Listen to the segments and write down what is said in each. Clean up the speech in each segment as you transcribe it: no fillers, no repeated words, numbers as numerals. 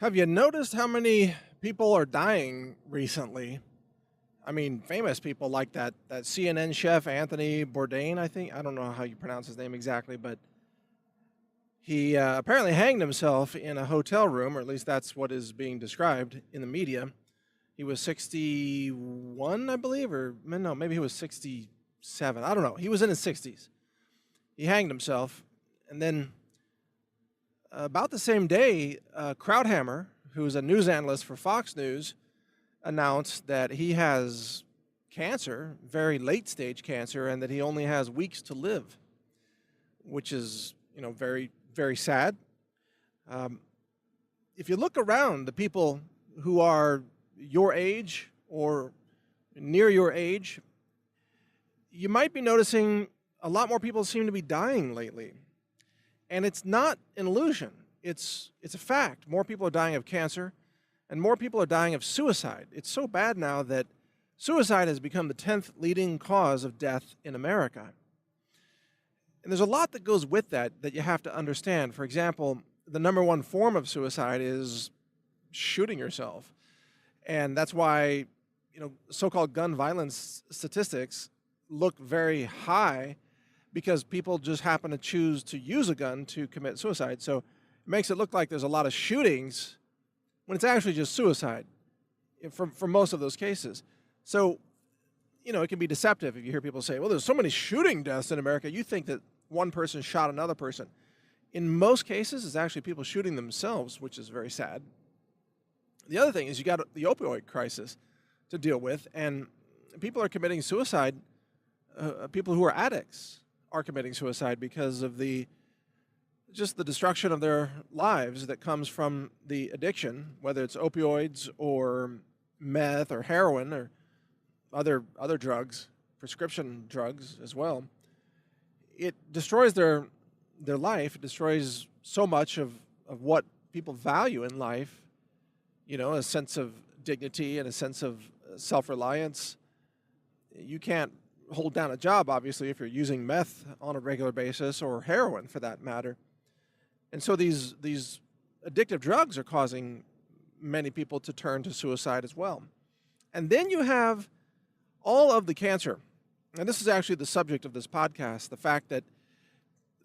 Have you noticed how many people are dying recently? I mean, famous people like that CNN chef Anthony Bourdain, I think. I don't know how you pronounce his name exactly, but he apparently hanged himself in a hotel room, or at least that's what is being described in the media. He was 61, I believe, or no, maybe he was 67. I don't know. He was in his 60s. He hanged himself, and then about the same day, Krauthammer, who's a news analyst for Fox News, announced that he has cancer, very late stage cancer, and that he only has weeks to live, which is, very, very sad. Um, if you look around, the people who are your age or near your age, you might be noticing a lot more people seem to be dying lately. And it's not an illusion. It's a fact. More people are dying of cancer, and more people are dying of suicide. It's so bad now that suicide has become the 10th leading cause of death in America. And there's a lot that goes with that you have to understand. For example, the number one form of suicide is shooting yourself. And that's why, so-called gun violence statistics look very high, because people just happen to choose to use a gun to commit suicide. So it makes it look like there's a lot of shootings when it's actually just suicide for most of those cases. So, it can be deceptive if you hear people say, well, there's so many shooting deaths in America. You think that one person shot another person. In most cases, it's actually people shooting themselves, which is very sad. The other thing is you got the opioid crisis to deal with, and people are committing suicide. People who are addicts are committing suicide because of the destruction of their lives that comes from the addiction, whether it's opioids or meth or heroin or other drugs, prescription drugs as well. It destroys their life. It destroys so much of what people value in life, a sense of dignity and a sense of self-reliance. You can't hold down a job, obviously, if you're using meth on a regular basis, or heroin for that matter. And so these addictive drugs are causing many people to turn to suicide as well. And then you have all of the cancer. And this is actually the subject of this podcast, the fact that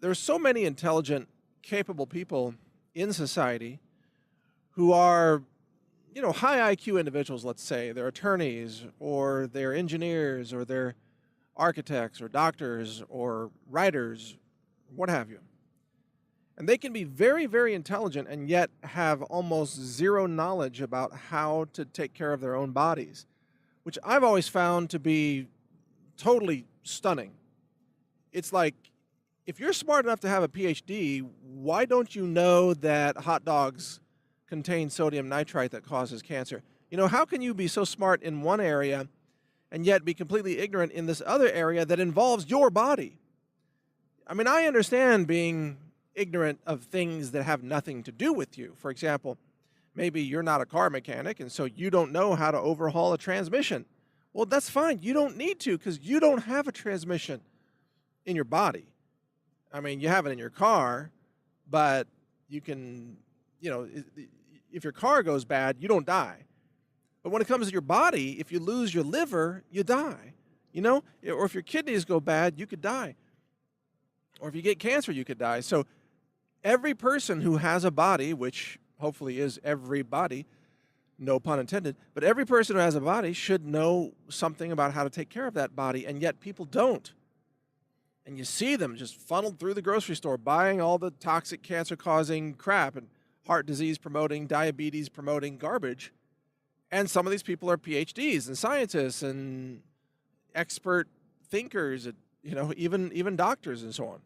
there's so many intelligent, capable people in society who are, high IQ individuals, let's say. They're attorneys, or they're engineers, or they're architects, or doctors, or writers, what have you. And they can be very, very intelligent and yet have almost zero knowledge about how to take care of their own bodies, which I've always found to be totally stunning. It's like, if you're smart enough to have a PhD, why don't you know that hot dogs contain sodium nitrite that causes cancer? How can you be so smart in one area and yet be completely ignorant in this other area that involves your body? I mean, I understand being ignorant of things that have nothing to do with you. For example, maybe you're not a car mechanic, and so you don't know how to overhaul a transmission. Well, that's fine. You don't need to, because you don't have a transmission in your body. I mean, you have it in your car, but you can, if your car goes bad, you don't die. But when it comes to your body, if you lose your liver, you die. Or if your kidneys go bad, you could die. Or if you get cancer, you could die. So every person who has a body, which hopefully is everybody, no pun intended, but every person who has a body should know something about how to take care of that body, and yet people don't. And you see them just funneled through the grocery store buying all the toxic, cancer-causing crap and heart disease promoting, diabetes promoting garbage. And some of these people are PhDs and scientists and expert thinkers, even doctors and so on.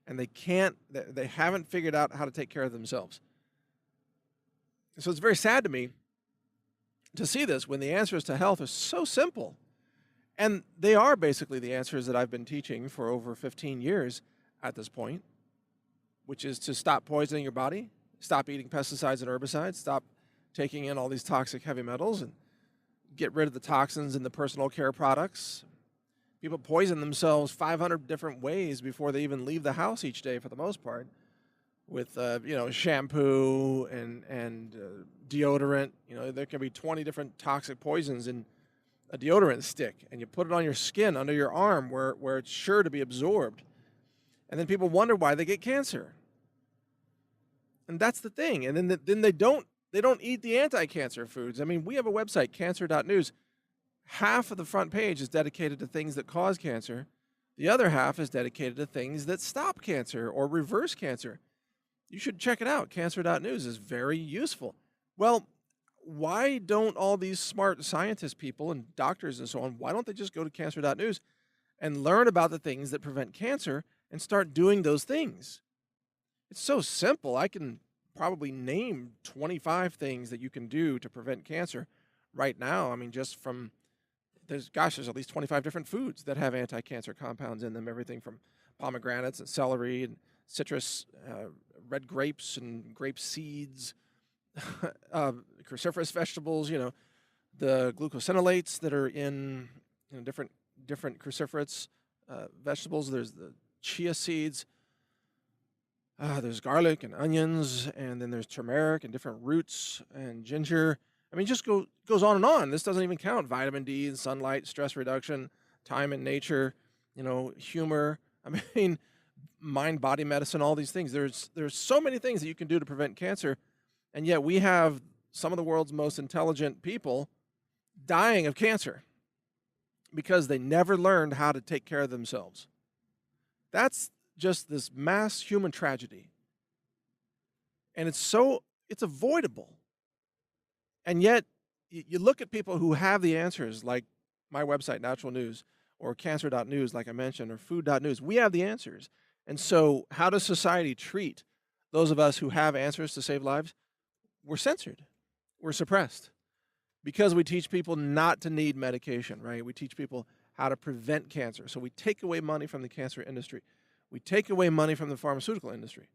And they haven't figured out how to take care of themselves. So it's very sad to me to see this when the answers to health are so simple. And they are basically the answers that I've been teaching for over 15 years at this point, which is to stop poisoning your body, stop eating pesticides and herbicides, stop taking in all these toxic heavy metals, and get rid of the toxins in the personal care products. People poison themselves 500 different ways before they even leave the house each day, for the most part. with shampoo and deodorant. There can be 20 different toxic poisons in a deodorant stick, and you put it on your skin under your arm where it's sure to be absorbed. And then people wonder why they get cancer. And that's the thing. And then they don't eat the anti-cancer foods. I mean, we have a website, cancer.news. Half of the front page is dedicated to things that cause cancer. The other half is dedicated to things that stop cancer or reverse cancer. You should check it out. Cancer.news is very useful. Well, why don't all these smart scientist people and doctors and so on, why don't they just go to cancer.news and learn about the things that prevent cancer and start doing those things? It's so simple. I can probably name 25 things that you can do to prevent cancer right now. I mean, just from there's at least 25 different foods that have anti-cancer compounds in them. Everything from pomegranates and celery and citrus, red grapes and grape seeds, cruciferous vegetables. The glucosinolates that are in different cruciferous vegetables. There's the chia seeds. There's garlic and onions, and then there's turmeric and different roots and ginger. I mean, just goes on and on. This doesn't even count vitamin D and sunlight, stress reduction, time in nature, humor. I mean, mind, body medicine, all these things. There's so many things that you can do to prevent cancer, and yet we have some of the world's most intelligent people dying of cancer because they never learned how to take care of themselves. That's just this mass human tragedy. And it's avoidable. And yet, you look at people who have the answers, like my website, Natural News, or cancer.news, like I mentioned, or food.news. We have the answers. And so how does society treat those of us who have answers to save lives? We're censored. We're suppressed. Because we teach people not to need medication, right? We teach people how to prevent cancer. So we take away money from the cancer industry. We take away money from the pharmaceutical industry.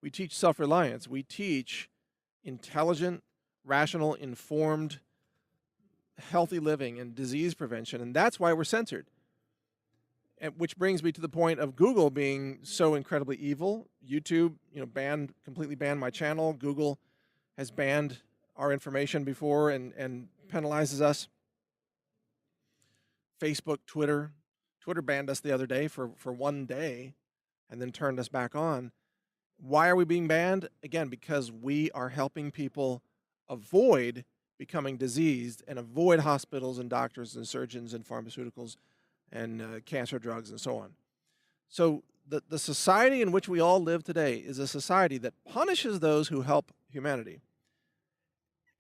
We teach self-reliance. We teach intelligent, rational, informed, healthy living and disease prevention. And that's why we're censored. And which brings me to the point of Google being so incredibly evil. YouTube, completely banned my channel. Google has banned our information before and penalizes us. Facebook, Twitter banned us the other day for 1 day and then turned us back on. Why are we being banned? Again, because we are helping people avoid becoming diseased and avoid hospitals and doctors and surgeons and pharmaceuticals and cancer drugs and so on. So the society in which we all live today is a society that punishes those who help humanity.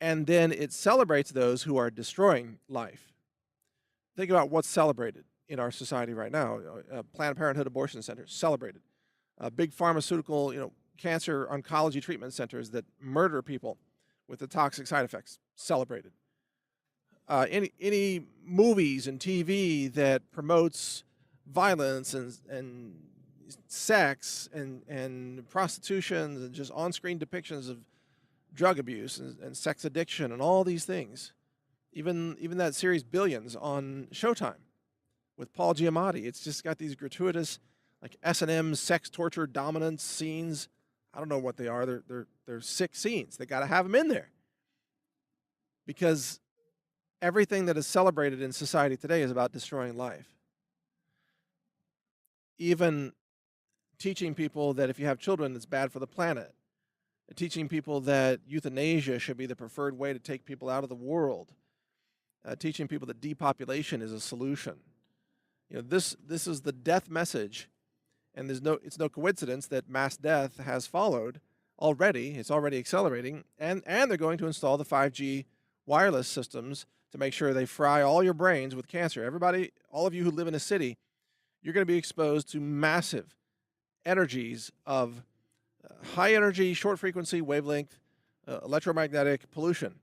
And then it celebrates those who are destroying life. Think about what's celebrated in our society right now. Planned Parenthood abortion centers, celebrated. Big pharmaceutical, cancer oncology treatment centers that murder people with the toxic side effects, celebrated. Any movies and TV that promotes violence and sex and prostitution and just on-screen depictions of drug abuse and sex addiction and all these things. Even that series Billions on Showtime with Paul Giamatti. It's just got these gratuitous like S&M sex torture dominance scenes. I don't know what they are. They're sick scenes. They got to have them in there. Because everything that is celebrated in society today is about destroying life. Even teaching people that if you have children, it's bad for the planet. Teaching people that euthanasia should be the preferred way to take people out of the world. Teaching people that depopulation is a solution. This is the death message, and it's no coincidence that mass death has followed already. It's already accelerating, and they're going to install the 5G wireless systems to make sure they fry all your brains with cancer. Everybody, all of you who live in a city, you're going to be exposed to massive energies of high energy, short frequency, wavelength, electromagnetic pollution.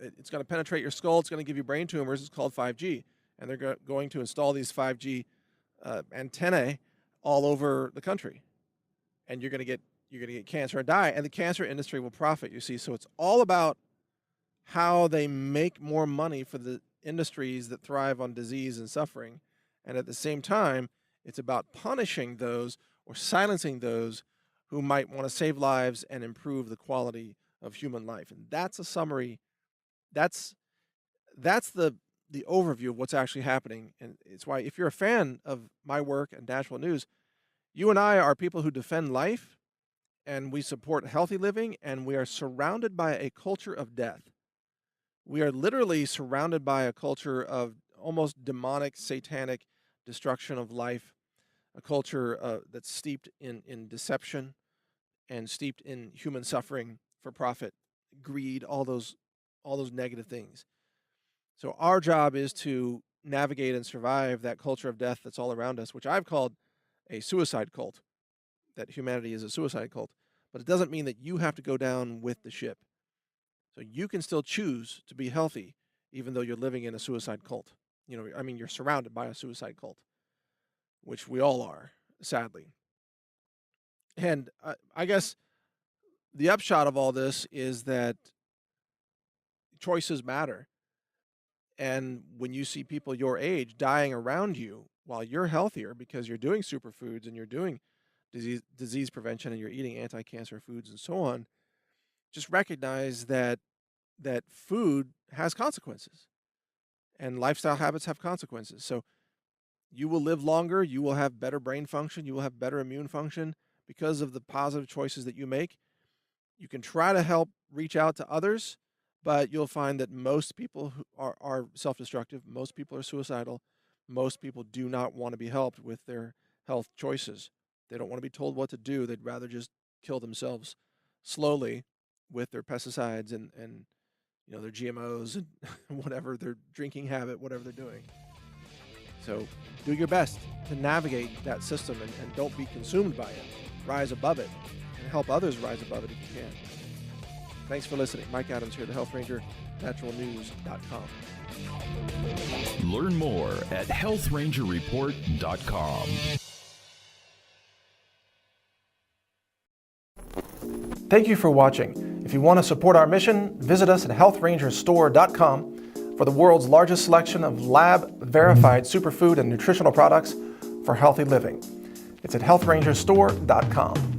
It's going to penetrate your skull. It's going to give you brain tumors. It's called 5G. And they're going to install these 5G antennae all over the country. And you're going to get cancer and die. And the cancer industry will profit, you see. So it's all about how they make more money for the industries that thrive on disease and suffering. And at the same time, it's about punishing those or silencing those who might want to save lives and improve the quality of human life. And that's a summary. That's the overview of what's actually happening. And it's why, if you're a fan of my work and Nashville News, you and I are people who defend life, and we support healthy living, and we are surrounded by a culture of death. We are literally surrounded by a culture of almost demonic, satanic destruction of life, a culture that's steeped in deception and steeped in human suffering for profit, greed, all those negative things. So our job is to navigate and survive that culture of death that's all around us, which I've called a suicide cult, that humanity is a suicide cult. But it doesn't mean that you have to go down with the ship. So you can still choose to be healthy, even though you're living in a suicide cult. You're surrounded by a suicide cult, which we all are, sadly. And I guess the upshot of all this is that choices matter. And when you see people your age dying around you while you're healthier because you're doing superfoods and you're doing disease prevention and you're eating anti-cancer foods and so on, just recognize that food has consequences and lifestyle habits have consequences. So you will live longer, you will have better brain function, you will have better immune function because of the positive choices that you make. You can try to help reach out to others, but you'll find that most people who are self-destructive, most people are suicidal, most people do not want to be helped with their health choices. They don't want to be told what to do. They'd rather just kill themselves slowly with their pesticides and their GMOs and whatever their drinking habit, whatever they're doing. So do your best to navigate that system and don't be consumed by it. Rise above it and help others rise above it if you can. Thanks for listening. Mike Adams here, the Health Ranger, naturalnews.com. Learn more at healthrangerreport.com. Thank you for watching. If you want to support our mission, visit us at healthrangerstore.com for the world's largest selection of lab-verified superfood and nutritional products for healthy living. It's at healthrangerstore.com.